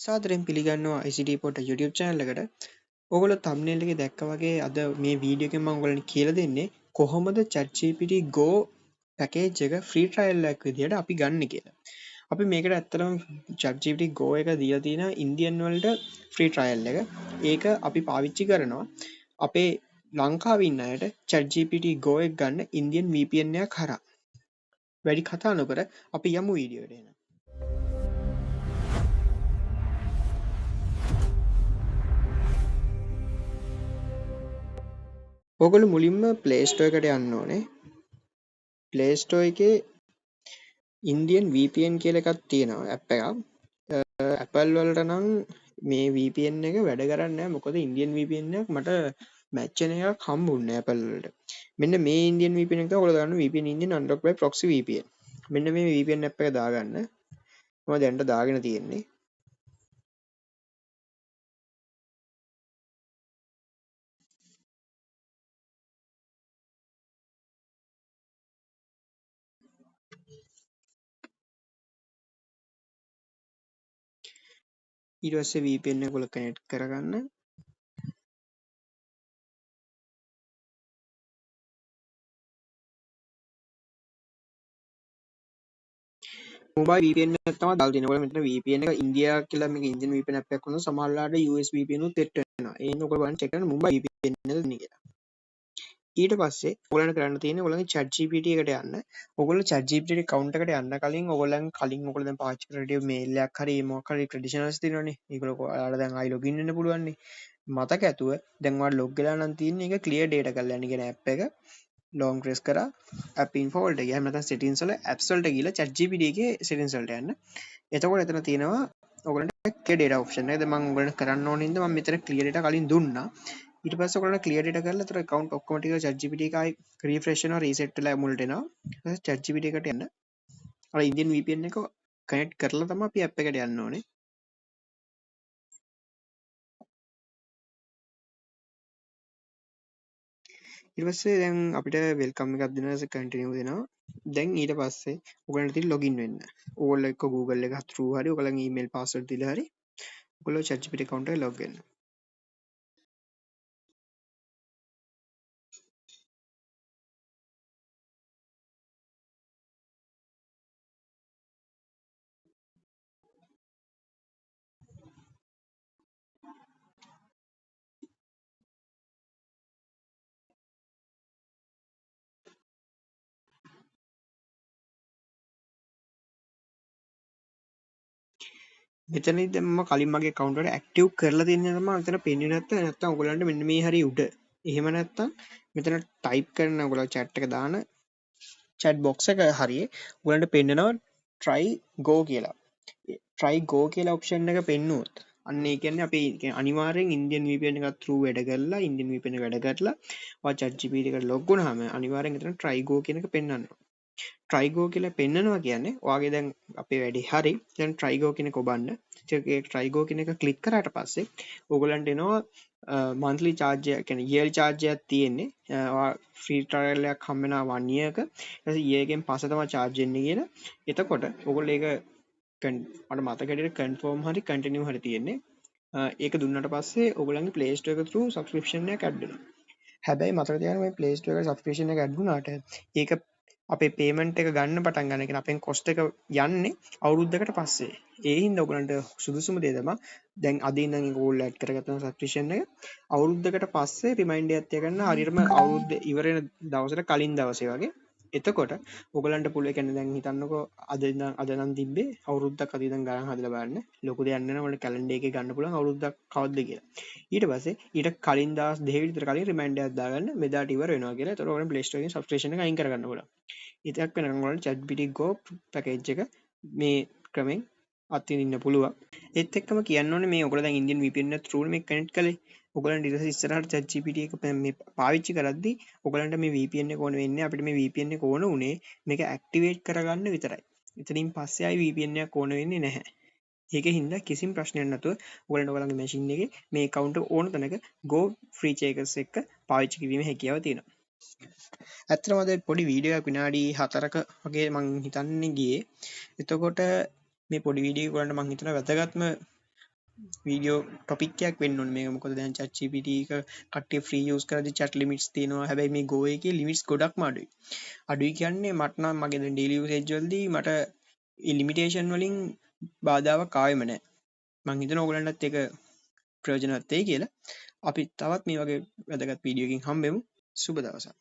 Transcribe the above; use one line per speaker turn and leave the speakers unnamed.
සාදරයෙන් පිළිගන්නවා ICT පොට YouTube channel එකට. ඔයගොල්ලෝ thumbnail එකේ දැක්කා වගේ අද මේ වීඩියෝ එකෙන් මම ඔයගොල්ලන්ට කියලා දෙන්නේ කොහොමද ChatGPT Go package එක free trial එකක් විදියට අපි ගන්න කියලා. අපි මේකට ඇත්තටම ChatGPT Go එක දීලා තියෙන ඉන්දියන් වලට free trial එක. ඒක අපි පාවිච්චි කරනවා අපේ ලංකාවේ ඉන්න අයට ChatGPT Go එක ගන්න ඉන්දියන් VPN එකක් හරහා. වැඩි කතා නොකර අපි යමු වීඩියෝ එකට. ඔයගොල්ලෝ මුලින්ම Play Store එකට යන්න ඕනේ. Play Store එකේ Indian VPN කියලා එකක් තියෙනවා app එකක්. Apple වලට නම් මේ VPN එක වැඩ කරන්නේ නැහැ. මොකද Indian VPN එකක් මට match වෙන එකක් හම්බුන්නේ නැහැ Apple වලට. මෙන්න මේ Indian VPN එක තමයි ඔයගොල්ලෝ දාන්න VPN Indian unlocked by proxy VPN. මෙන්න මේ VPN app එක දාගන්න. මම දැන්ට දාගෙන තියෙන්නේ. ඊට පස්සේ VPN එක ඔයගොල්ලෝ connect කරගන්න. මොබයිල් VPN එකක් තමයි දාලා තියෙන්නේ. ඔයගොල්ලෝ මෙතන VPN එක ඉන්දියා කියලා මේක ඉන්දියන් VPN app එකක් වුණා. සමහරවිට US VPN උත් එක්ක වෙනවා. ඒ හින්දා ඔයගොල්ලෝ බලන්න check කරන්න මොබයිල් VPN එකද දෙන්නේ කියලා. ඊට පස්සේ ඔයගොල්ලන්ට කරන්න තියෙන්නේ ඔයගොල්ලන්ගේ ChatGPT එකට යන්න. ඔයගොල්ලෝ ChatGPT account එකට යන්න කලින් ඔයගොල්ලෝ දැන් පාවිච්චි කරලා mail එකක් හරි මොකක් හරි credentials තියෙනවනේ. ඒගොල්ලෝ ඔයාලා දැන් ආයි login වෙන්න පුළුවන් නේ. මතක ඇතුව දැන් ඔයාලා log වෙලා නම් තියෙන්නේ ඒක clear data කරලා යන්න කියන app එක. long press කරා app info වලට ගියාම නැත්නම් settings වල apps වලට ගිහලා ChatGPT එකේ settings වලට යන්න. එතකොට එතන තියෙනවා ඔයගොල්ලන්ට clear data option එක. දැන් මම ඔයගොල්ලන්ට කරන්න ඕන හින්දා මම මෙතන clear data කලින් දුන්නා. ඊට පස්සේ ඔයගොල්ලන්ට clear data කරලා ඒතර account ඔක්කොම ටික ChatGPT එක ආයි refresh වෙනවා reset වෙලා මුලට එනවා. ඊට පස්සේ ChatGPT එකට යන්න. අර Indian VPN එක connect කරලා තමයි අපි app එකට යන්න ඕනේ. ඊට පස්සේ දැන් අපිට වෙල්කම් එකක් දෙනවා ඊට පස්සේ කන්ටිනියු දෙනවා. දැන් ඊට පස්සේ ඔයගලන්ට තියෙන ලොගින් වෙන්න. ඕගොල්ලෝ එක්ක Google එක through හරි ඔයගලගේ email password දීලා හරි ඔයගොල්ලෝ ChatGPT account එකට log වෙන්න. මෙතනදී දැන් මම කලින් මගේ account එක active කරලා තියෙන නිසා මම මෙතන පෙන්වන්නේ නැත්නම් ඔයගලන්ට මෙන්න මේ හරි උඩ. එහෙම නැත්නම් මෙතන type කරන ඔයගොල්ලෝ chat එක දාන chat box එක හරියේ ඔයගලන්ට පෙන්නනවා try go කියලා. try go කියලා option එක පෙන්නුවොත් අන්න ඒ කියන්නේ අපි අනිවාර්යෙන් Indian VPN එකක් through වැඩ කරලා Indian VPN එක වැඩ කරලා ඔයා ChatGPT එකට log වුණාම අනිවාර්යෙන් එතන try go කියන එක පෙන්වන්න. try go කියලා පෙන්නනවා කියන්නේ ඔයාගේ දැන් අපේ වැඩේ හරි දැන් try go කියන එක ඔබන්න. ඒ try go කියන එක click කරාට පස්සේ ඕගොල්ලන්ට එනවා monthly charge එක කියන්නේ yearly charge එකක් තියෙන්නේ. ඔයා free trial එකක් හම්බ වෙනවා 1 year එක. ඊට පස්සේ year එකෙන් පස්සේ තමයි charge වෙන්නේ කියලා. එතකොට ඕගොල්ලෝ ඒක මට මතක හැටියට confirm හරි continue හරි තියෙන්නේ. ඒක දුන්නට පස්සේ ඔයගොල්ලන්ගේ Play Store එක through subscription එකක් add වෙනවා. හැබැයි මතක තියාගන්න මේ Play Store එක subscription එක add වුණාට ඒක අපේ payment එක ගන්න පටන් ගන්න. ඒ කියන්නේ අපෙන් cost එක යන්නේ අවුරුද්දකට පස්සේ. ඒ හින්දා ඔයගොල්ලන්ට සුදුසුම දේ තමයි දැන් අද ඉඳන් ඒක ඕගොල්ලෝ add කරගත්ත subscription එක අවුරුද්දකට පස්සේ reminder එකක් තියාගන්න හරියටම අවුරුද්ද ඉවර වෙන දවසට කලින් දවසේ වගේ. එතකොට ඔයගලන්ට පුළුවන් කියන්නේ දැන් හිතන්නකෝ අද නම් තිබ්බේ අවුරුද්දක් අද ඉඳන් ගණන් හදලා බලන්න ලොකු දෙයක් නෑ ඔයාලට කැලෙන්ඩර් එකේ ගන්න පුළුවන් අවුරුද්දක් කවද්ද කියලා. ඊට පස්සේ ඊට කලින් දවස් දෙකක විතර කලින් රිමයින්ඩර් එකක් දාගන්න මෙදාට ඉවර වෙනවා කියලා. එතකොට ඔයාලට Play Store එකෙන් subscription එක අයින් කරගන්න පුළුවන්. ඉතින් වෙනකන් ඔයාලට ChatGPT Go package එක මේ ක්‍රමෙන් අත්විඳින්න පුළුවන්. ඒත් එක්කම කියන්න ඕනේ මේ ඔයගොල්ලෝ දැන් Indian VPN එක through මේක connect කළේ. ඔයගලන්ට ඊට පස්සේ ඉස්සරහට ChatGPT එක මේ පාවිච්චි කරද්දී ඔයගලන්ට මේ VPN එක ඕන වෙන්නේ අපිට මේ VPN එක ඕන උනේ මේක ඇක්ටිවේට් කරගන්න විතරයි. එතනින් පස්සේ ආයි VPN එකක් ඕන වෙන්නේ නැහැ. ඒකෙන් හින්දා කිසිම ප්‍රශ්නයක් නැතුව ඔයගලන්ට ඔයගලගේ මැෂින් එකේ මේ account එක ඕන තැනක Go free checkers එක පාවිච්චි කිරීමේ හැකියාව තියෙනවා. ඇත්තටම අද පොඩි වීඩියෝ එකක් විනාඩි 4ක වගේ මං හිතන්නේ ගියේ. එතකොට මේ පොඩි වීඩියෝ එක ඔයගලන්ට මං හිතනවා වැදගත්ම වීඩියෝ ටොපික් එකක් වෙන්න ඕනේ මේක. මොකද දැන් chat gpt එක කට්ටිය ෆ්‍රී යූස් කරද්දි chat limits තියෙනවා. හැබැයි මේ go එකේ limits ගොඩක්ම අඩුයි. අඩුයි කියන්නේ මට නම් මගේ දැන් daily usage වලදී මට ඒ limitation වලින් බාධාවක් ආවෙම නැහැ. මං හිතනවා ඔයගලන්ටත් ඒක ප්‍රයෝජනවත් වෙයි කියලා. අපි තවත් මේ වගේ වැදගත් වීඩියෝ එකකින් හම්බෙමු. සුබ දවසක්.